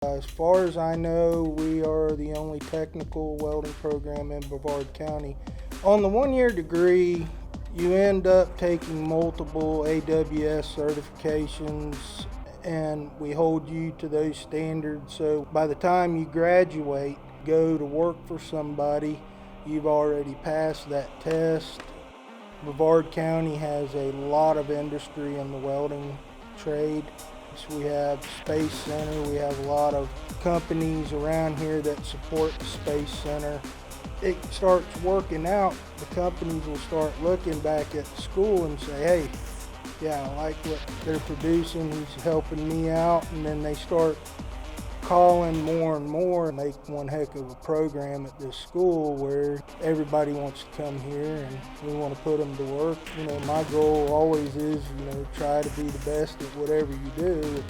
As far as I know, we are the only technical welding program in Brevard County. On the one-year degree, you end up taking multiple AWS certifications, and we hold you to those standards. So by the time you graduate, go to work for somebody, you've already passed that test. Brevard County has a lot of industry in the welding trade. So we have Space Center, we have a lot of companies around here that support the Space Center. It starts working out, the companies will start looking back at the school and say, hey, yeah, I like what they're producing, he's helping me out, and then they start calling more and more and make one heck of a program at this school where everybody wants to come here and we want to put them to work. My goal always is, try to be the best at whatever you do.